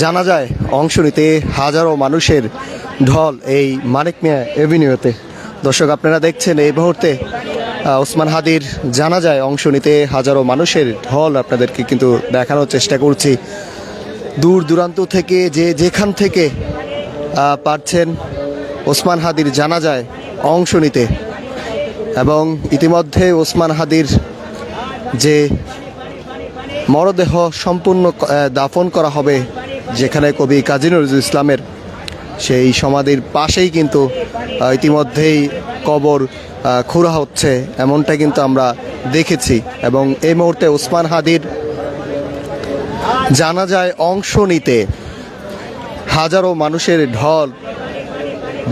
জানাজায় অংশ নিতে হাজারো মানুষের ঢল এই মানিক মিয়া এভিনিউতে। দর্শক, আপনারা দেখছেন এই মুহূর্তে ওসমান হাদির জানাজায় অংশ নিতে হাজারো মানুষের ঢল আপনাদেরকে কিন্তু দেখানোর চেষ্টা করছি। দূর দূরান্ত থেকে যেখান থেকে পারছেন ওসমান হাদির জানাজায় অংশ নিতে, এবং ইতিমধ্যে ওসমান হাদির যে মরদেহ সম্পূর্ণ দাফন করা হবে যেখানে কবি কাজী নজরুল ইসলামের সেই সমাধির পাশেই কিন্তু ইতিমধ্যেই কবর খোঁড়া হচ্ছে, এমনটা কিন্তু আমরা দেখেছি। এবং এই মুহূর্তে ওসমান হাদির জানাজায় অংশ নিতে হাজারো মানুষের ঢল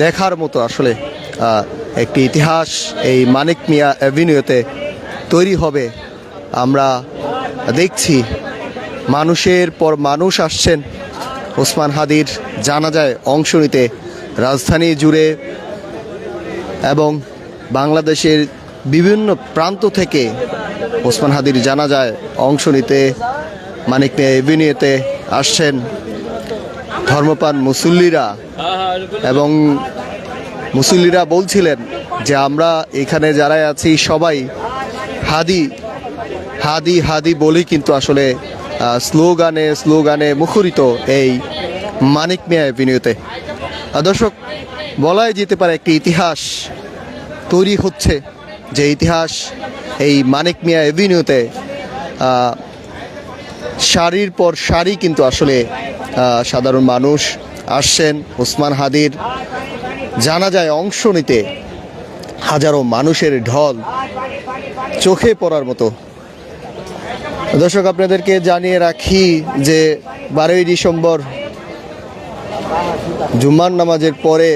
দেখার মতো আসলে একটি ইতিহাস এই মানিক মিয়া অ্যাভিনিউতে তৈরি হবে। আমরা দেখছি মানুষের পর মানুষ আসছেন ওসমান হাদির জানাজায় অংশ নিতে রাজধানী জুড়ে এবং বাংলাদেশের বিভিন্ন প্রান্ত থেকে ওসমান হাদির জানাজায় অংশ নিতে মানিক মিয়া এভিনিউতে আসছেন ধর্মপ্রাণ মুসল্লিরা। এবং মুসল্লিরা বলছিলেন যে আমরা এখানে যারা আছি সবাই হাদি হাদি হাদি বলেই কিন্তু আসলে স্লোগানে মুখরিত এই মানিক মিয়া অ্যাভিনিউতে। দর্শক, বলাই যেতে পারে একটি ইতিহাস তৈরি হচ্ছে, যে ইতিহাস এই মানিক মিয়া অ্যাভিনিউতে সারির পর সারি কিন্তু আসলে সাধারণ মানুষ আসছেন ওসমান হাদির জানাজায় অংশ নিতে। হাজারো মানুষের ঢল চোখে পড়ার মতো। দর্শক, আপনাদেরকে জানিয়ে রাখি যে 12ই ডিসেম্বর জুম্মার নামাজের পরে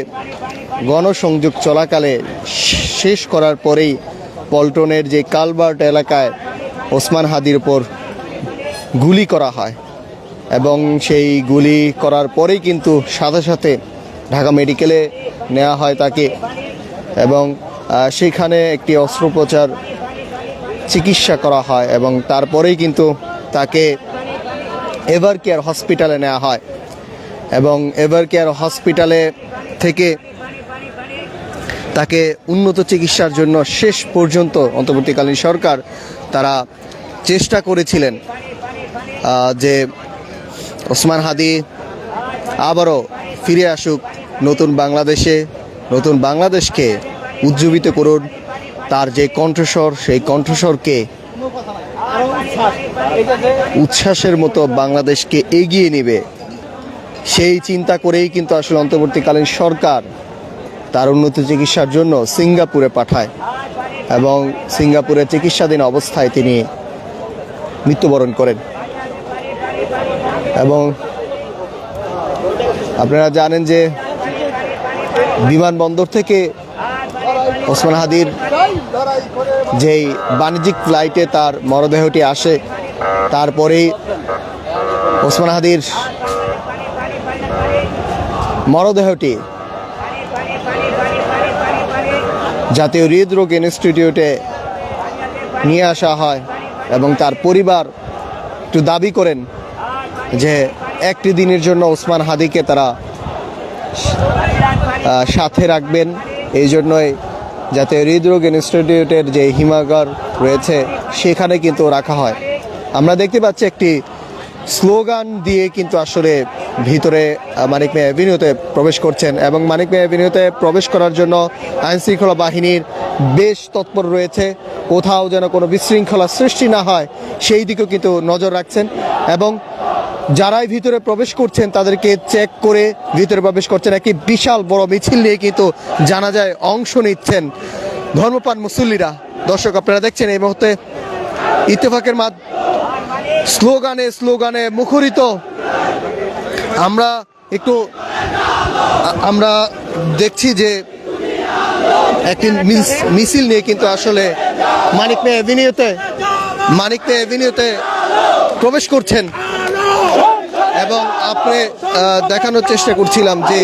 গণসংযোগ চলাকালে শেষ করার পরেই পল্টনের যে কালভার্ট এলাকায় ওসমান হাদির উপর গুলি করা হয়, এবং সেই গুলি করার পরেই কিন্তু সাথে সাথে ঢাকা মেডিকেলে নেওয়া হয় তাকে, এবং সেখানে একটি অস্ত্রোপচার চিকিৎসা করা হয়, এবং তারপরেই কিন্তু তাকে এভার কেয়ার হসপিটালে নেওয়া হয়। এবং এভার কেয়ার হসপিটালে থেকে তাকে উন্নত চিকিৎসার জন্য শেষ পর্যন্ত অন্তর্বর্তীকালীন সরকার তারা চেষ্টা করেছিলেন যে ওসমান হাদি আবারও ফিরে আসুক নতুন বাংলাদেশে, নতুন বাংলাদেশকে উজ্জীবিত করুন। তার যে কণ্ঠস্বর, সেই কণ্ঠস্বরকে উচ্ছ্বাসের মতো বাংলাদেশকে এগিয়ে নেবে, সেই চিন্তা করেই কিন্তু আসলে অন্তর্বর্তীকালীন সরকার তার উন্নত চিকিৎসার জন্য সিঙ্গাপুরে পাঠায়, এবং সিঙ্গাপুরে চিকিৎসাধীন অবস্থায় তিনি মৃত্যুবরণ করেন। এবং আপনারা জানেন যে বিমানবন্দর থেকে ওসমান হাদির যেই বাণিজ্যিক ফ্লাইটে তার মরদেহটি আসে, তারপরেই ওসমান হাদির মরদেহটি জাতীয় হৃদরোগ ইনস্টিটিউটে নিয়ে আসা হয়, এবং তার পরিবার একটু দাবি করেন যে একটি দিনের জন্য ওসমান হাদিকে তারা সাথে রাখবেন। এই জন্যই জাতীয় হৃদরোগ ইনস্টিটিউটের যে হিমাগার রয়েছে সেখানে কিন্তু রাখা হয়। আমরা দেখতে পাচ্ছি একটি স্লোগান দিয়ে কিন্তু আসলে ভিতরে মানিক মিয়া অ্যাভিনিউতে প্রবেশ করছেন, এবং মানিক মিয়া অ্যাভিনিউতে প্রবেশ করার জন্য আইনশৃঙ্খলা বাহিনীর বেশ তৎপর রয়েছে। কোথাও যেন কোনো বিশৃঙ্খলা সৃষ্টি না হয় সেই দিকেও কিন্তু নজর রাখছেন, এবং যারাই ভিতরে প্রবেশ করছেন তাদেরকে চেক করে ভিতরে প্রবেশ করছেন। একটি বিশাল বড় মিছিল নিয়ে কিন্তু জানাজায় অংশ নিচ্ছেন ধর্মপ্রাণ মুসল্লিরা। দর্শক, আপনারা দেখছেন এই মুহূর্তে ইত্তেফাকের স্লোগানে মুখরিত। আমরা দেখছি যে একটি মিছিল নিয়ে কিন্তু আসলে মানিক মিয়া অ্যাভিনিউতে প্রবেশ করছেন, এবং আপনি দেখানোর চেষ্টা করছিলাম যে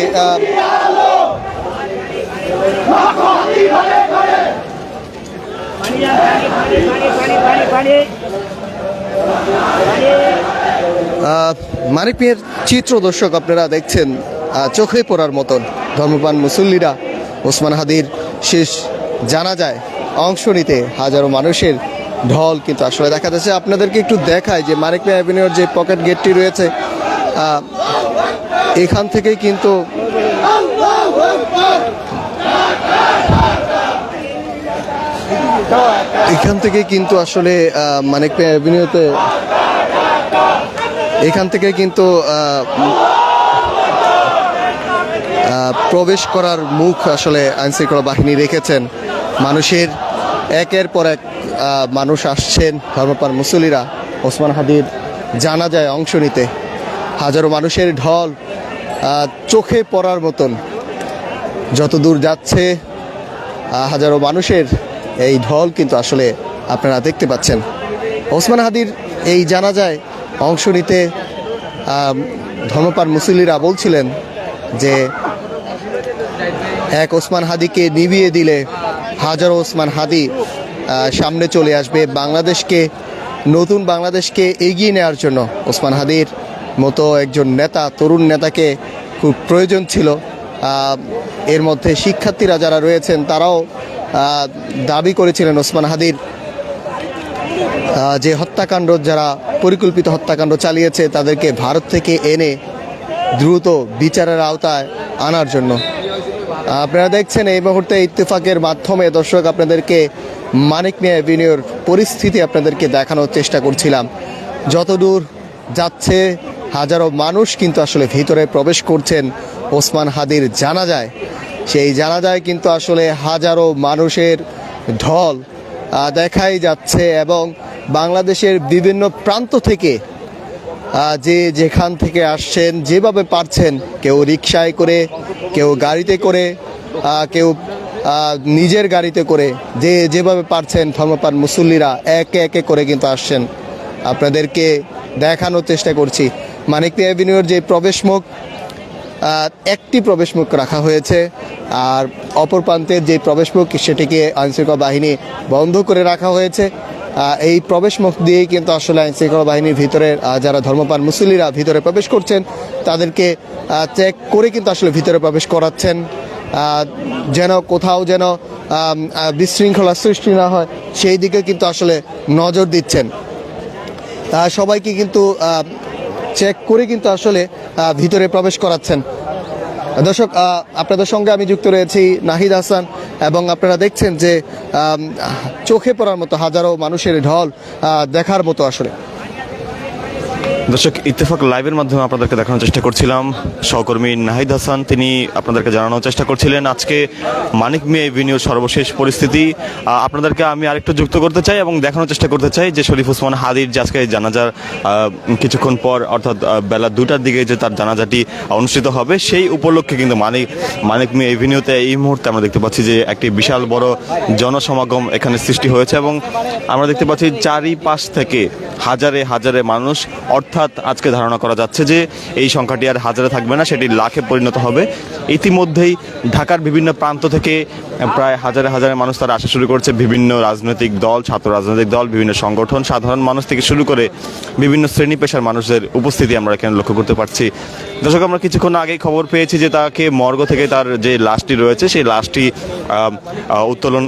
মানিক মিয়ার চিত্র দর্শক আপনারা দেখছেন, চোখে পড়ার মতন। ধর্মপ্রাণ মুসল্লিরা ওসমান হাদির শেষ জানাজায় অংশ নিতে হাজারো মানুষের ঢল কিন্তু আসলে দেখা যাচ্ছে। আপনাদেরকে একটু দেখায় যে মানিক মিয়া অ্যাভিনিউর যে পকেট গেটটি রয়েছে, এখান থেকেই কিন্তু আসলে মানিক মিয়া অ্যাভিনিউতে এখান থেকে কিন্তু প্রবেশ করার মুখ আসলে আইনশৃঙ্খলা বাহিনী রেখেছেন। মানুষের একের পর এক মানুষ আসছেন, ধর্মপ্রাণ মুসল্লিরা ওসমান হাদির জানাজায় অংশ নিতে। হাজারো মানুষের ঢল, চোখে পড়ার মতন। যত দূর যাচ্ছে হাজারো মানুষের এই ঢল কিন্তু আসলে আপনারা দেখতে পাচ্ছেন। ওসমান হাদির এই জানাজায় অংশ নিতে ধর্মপ্রাণ মুসল্লিরা বলছিলেন যে এক ওসমান হাদিকে নিভিয়ে দিলে হাজারো ওসমান হাদি সামনে চলে আসবে। বাংলাদেশকে, নতুন বাংলাদেশকে এগিয়ে নেওয়ার জন্য ওসমান হাদির মতো একজন নেতা, তরুণ নেতাকে খুব প্রয়োজন ছিল। এর মধ্যে শিক্ষার্থীরা যারা রয়েছেন তারাও দাবি করেছিলেন ওসমান হাদির যে হত্যাকাণ্ড, যারা পরিকল্পিত হত্যাকাণ্ড চালিয়েছে তাদেরকে ভারত থেকে এনে দ্রুত বিচারের আওতায় আনার জন্য। আপনারা দেখছেন এই মুহূর্তে ইত্তেফাকের মাধ্যমে দর্শক আপনাদেরকে মানিক মিয়া অ্যাভিনিউর পরিস্থিতি আপনাদেরকে দেখানোর চেষ্টা করছিলাম। যত দূর যাচ্ছে হাজারো মানুষ কিন্তু আসলে ভিতরে প্রবেশ করছেন ওসমান হাদির জানাজায়। সেই জানাজায় কিন্তু আসলে হাজারো মানুষের ঢল দেখাই যাচ্ছে এবং বাংলাদেশের বিভিন্ন প্রান্ত থেকে যে যেখান থেকে আসছেন যেভাবে পারছেন, কেউ রিকশায় করে, কেউ গাড়িতে করে, কেউ নিজের গাড়িতে করে, যে যেভাবে পারছেন ধর্মপ্রাণ মুসল্লিরা একে একে করে কিন্তু আসছেন। আপনাদেরকে দেখানোর চেষ্টা করছি মানিক মিয়া অ্যাভিনিউর যে প্রবেশমুখ, একটি প্রবেশমুখ রাখা হয়েছে, আর অপর প্রান্তের যে প্রবেশমুখ সেটিকে আইনশৃঙ্খলা বাহিনী বন্ধ করে রাখা হয়েছে। এই প্রবেশমুখ দিয়েই কিন্তু আসলে আইনশৃঙ্খলা বাহিনীর ভিতরে যারা ধর্মপ্রাণ মুসল্লিরা ভিতরে প্রবেশ করছেন তাদেরকে চেক করে কিন্তু আসলে ভিতরে প্রবেশ করাচ্ছেন, যেন কোথাও যেন বিশৃঙ্খলা সৃষ্টি না হয় সেই দিকে কিন্তু আসলে নজর দিচ্ছেন। সবাইকে কিন্তু চেক করে কিন্তু আসলে ভিতরে প্রবেশ করাচ্ছেন। দর্শক আপনাদের সঙ্গে আমি যুক্ত রয়েছি নাহিদ হাসান, এবং আপনারা দেখছেন যে চোখে পড়ার মতো হাজারো মানুষের ঢল দেখার মতো আসলে। দর্শক, ইত্তেফাক লাইভের মাধ্যমে আপনাদেরকে দেখানোর চেষ্টা করছিলাম। সহকর্মী নাহিদ হাসান তিনি আপনাদেরকে জানানোর চেষ্টা করছিলেন আজকে মানিক মিয়া এভিনিউর সর্বশেষ পরিস্থিতি। আপনাদেরকে আমি আরেকটু যুক্ত করতে চাই এবং দেখানোর চেষ্টা করতে চাই যে শরীফ ওসমান হাদির যে আজকে জানাজার কিছুক্ষণ পর অর্থাৎ বেলা 2টার দিকে যে তার জানাজাটি অনুষ্ঠিত হবে, সেই উপলক্ষে কিন্তু মানিক মিয়া এভিনিউতে এই মুহূর্তে আমরা দেখতে পাচ্ছি যে একটি বিশাল বড় জনসমাগম এখানে সৃষ্টি হয়েছে এবং আমরা দেখতে পাচ্ছি চারিপাশ থেকে হাজারে হাজারে মানুষ, অর্থাৎ আজকে ধারণা করা যাচ্ছে যে এই সংখ্যাটি আর হাজারে থাকবে না, সেটি লাখে পরিণত হবে। ইতিমধ্যেই ঢাকার বিভিন্ন প্রান্ত থেকে প্রায় হাজারে হাজারে মানুষ তারা আসা শুরু করছে। বিভিন্ন রাজনৈতিক দল, ছাত্র রাজনৈতিক দল, বিভিন্ন সংগঠন, সাধারণ মানুষ থেকে শুরু করে বিভিন্ন শ্রেণী পেশার মানুষদের উপস্থিতি আমরা এখানে লক্ষ্য করতে পারছি। দর্শক, আমরা কিছুক্ষণ আগেই খবর পেয়েছি যে তাকে মর্গ থেকে তার যে লাশটি রয়েছে সেই লাশটি উত্তোলন,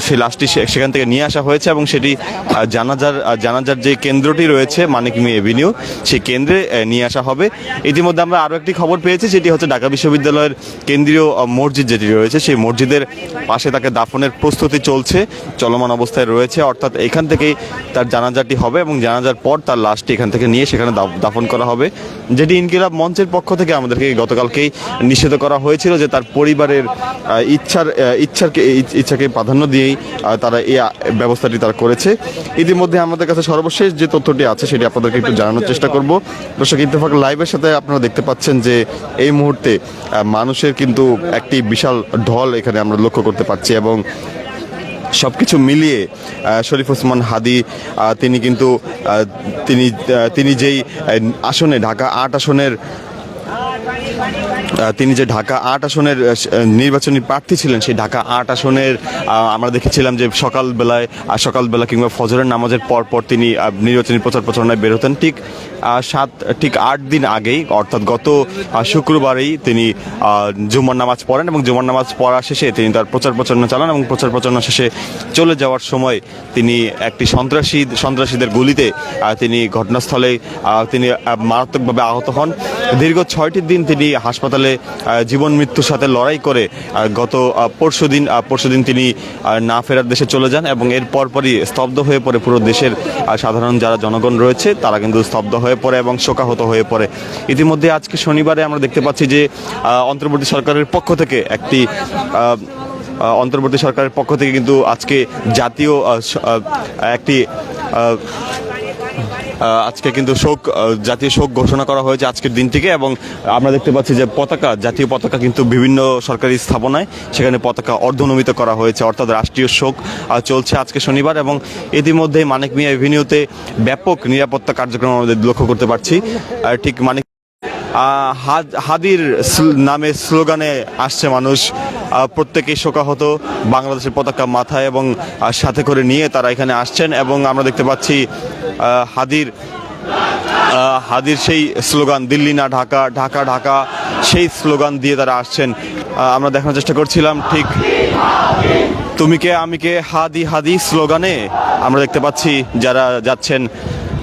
সেই লাশটি সেখান থেকে নিয়ে আসা হয়েছে এবং সেটি জানাজার যে কেন্দ্রটি রয়েছে মানিক মিয়া এভিনিউ, সেই কেন্দ্রে নিয়ে আসা হবে। ইতিমধ্যে আমরা আরও একটি খবর পেয়েছি, যেটি হচ্ছে ঢাকা বিশ্ববিদ্যালয়ের কেন্দ্রীয় মসজিদ যেটি রয়েছে সেই মসজিদের পাশে তাকে দাফনের প্রস্তুতি চলমান অবস্থায় রয়েছে। অর্থাৎ এখান থেকেই তার জানাজাটি হবে এবং জানাজার পর তার লাশটি এখান থেকে নিয়ে সেখানে দাফন করা হবে, যেটি ইনকিলাব মঞ্চের পক্ষ থেকে আমাদেরকে গতকালকেই নিষেধ করা হয়েছিল যে তার পরিবারের ইচ্ছাকে প্রাধান্য দিয়েই তারা এই ব্যবস্থাটি তারা করেছে। ইতিমধ্যে আমাদের কাছে সর্বশেষ যে তথ্যটি আছে সেটি আপনাদেরকে একটু জানানোর চেষ্টা করব। দর্শক, ইত্তেফাক লাইভের সাথে আপনারা দেখতে পাচ্ছেন যে এই মুহূর্তে মানুষের কিন্তু একটি বিশাল ঢল এখানে আমরা লক্ষ্য করতে পারছি এবং সব কিছু মিলিয়ে শরীফ ওসমান হাদি তিনি কিন্তু তিনি যেই আসনে, ঢাকা 8 আসনের তিনি যে ঢাকা ৮ আসনের নির্বাচনী প্রার্থী ছিলেন, সেই ঢাকা ৮ আসনের আমরা দেখেছিলাম যে সকালবেলা কিংবা ফজরের নামাজের পর তিনি নির্বাচনী প্রচার প্রচারণায় বের হতেন। ঠিক ৮ দিন আগেই, অর্থাৎ গত শুক্রবারেই তিনি জুমার নামাজ পড়েন এবং জুমার নামাজ পড়া শেষে তিনি তার প্রচার প্রচারণা চালান এবং প্রচার প্রচারণা শেষে চলে যাওয়ার সময় তিনি একটি সন্ত্রাসীদের গুলিতে তিনি ঘটনাস্থলে তিনি মারাত্মকভাবে আহত হন। দীর্ঘ 6টি দিন তিনি হাসপাতালে জীবন মৃত্যুর সাথে লড়াই করে গত পরশুদিন তিনি না ফেরার দেশে চলে যান এবং এর পরপরই স্তব্ধ হয়ে পড়ে পুরো দেশের সাধারণ যারা জনগণ রয়েছে তারা কিন্তু স্তব্ধ হয়ে পড়ে এবং শোকাহত হয়ে পড়ে। ইতিমধ্যে আজকে শনিবারে আমরা দেখতে পাচ্ছি যে অন্তর্বর্তী সরকারের পক্ষ থেকে কিন্তু আজকে জাতীয় শোক ঘোষণা করা হয়েছে আজকের দিনটিকে। এবং আমরা দেখতে পাচ্ছি যে জাতীয় পতাকা কিন্তু বিভিন্ন সরকারি স্থাপনায় সেখানে পতাকা অর্ধনমিত করা হয়েছে, অর্থাৎ রাষ্ট্রীয় শোক চলছে আজকে শনিবার। এবং ইতিমধ্যে মানিক মিয়া এভিনিউতে ব্যাপক নিরাপত্তা কার্যক্রম আমাদের লক্ষ্য করতে পারছি। ঠিক হাদির নামে স্লোগানে আসছে মানুষ, প্রত্যেকেই শোকাহত, বাংলাদেশের পতাকা মাথায় এবং সাথে করে নিয়ে তারা এখানে আসছেন। এবং আমরা দেখতে পাচ্ছি হাদির সেই স্লোগান, দিল্লি না ঢাকা, ঢাকা ঢাকা, সেই স্লোগান দিয়ে তারা আসছেন। আমরা দেখানোর চেষ্টা করছিলাম ঠিক তুমি কে আমি কে হাদি হাদি স্লোগানে আমরা দেখতে পাচ্ছি যারা যাচ্ছেন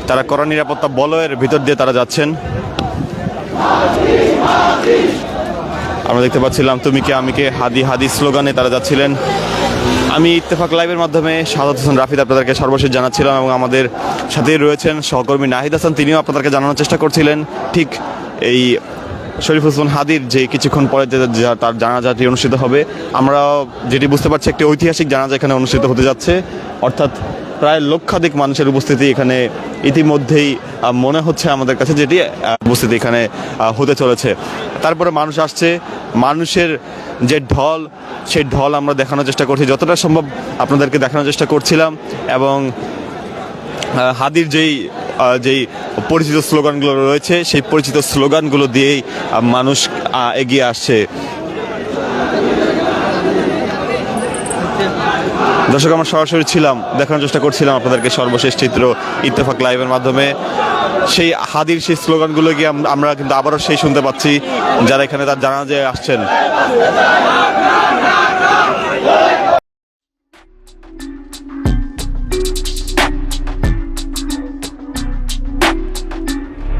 তারা কড়া নিরাপত্তা বলয়ের ভিতর দিয়ে তারা যাচ্ছেন। আমরা দেখতে পাচ্ছিলাম তুমি কে আমি কে হাদি হাদি স্লোগানে তারা যাচ্ছিলেন। আমি ইত্তেফাক লাইভের মাধ্যমে শাহাদাত হোসেন রাফিদ আপনাদেরকে সর্বশেষ জানাচ্ছিলাম এবং আমাদের সাথেই রয়েছেন সহকর্মী নাহিদ হাসান, তিনিও আপনাদেরকে জানানোর চেষ্টা করছিলেন ঠিক এই শরীফ ওসমান হাদির যে কিছুক্ষণ পরে তার জানাজাটি অনুষ্ঠিত হবে। আমরা যেটি বুঝতে পারছি একটি ঐতিহাসিক জানাজা এখানে অনুষ্ঠিত হতে যাচ্ছে, অর্থাৎ প্রায় লক্ষাধিক মানুষের উপস্থিতি এখানে ইতিমধ্যেই মনে হচ্ছে আমাদের কাছে, যেটি উপস্থিতি এখানে হতে চলেছে। তারপরে মানুষ আসছে, মানুষের যে ঢল, সেই ঢল আমরা দেখানোর চেষ্টা করছি, যতটা সম্ভব আপনাদেরকে দেখানোর চেষ্টা করছিলাম। এবং হাদির যেই পরিচিত স্লোগানগুলো রয়েছে সেই পরিচিত স্লোগানগুলো দিয়েই মানুষ এগিয়ে আসছে। দর্শক, আমরা সরাসরি দেখানোর চেষ্টা করছিলাম আপনাদেরকে সর্বশেষ চিত্র ইত্তেফাক লাইভের মাধ্যমে। সেই হাদির সেই স্লোগানগুলো গিয়ে আমরা কিন্তু আবারও শুনতে পাচ্ছি যারা এখানে তার জানাজায় আসছেন।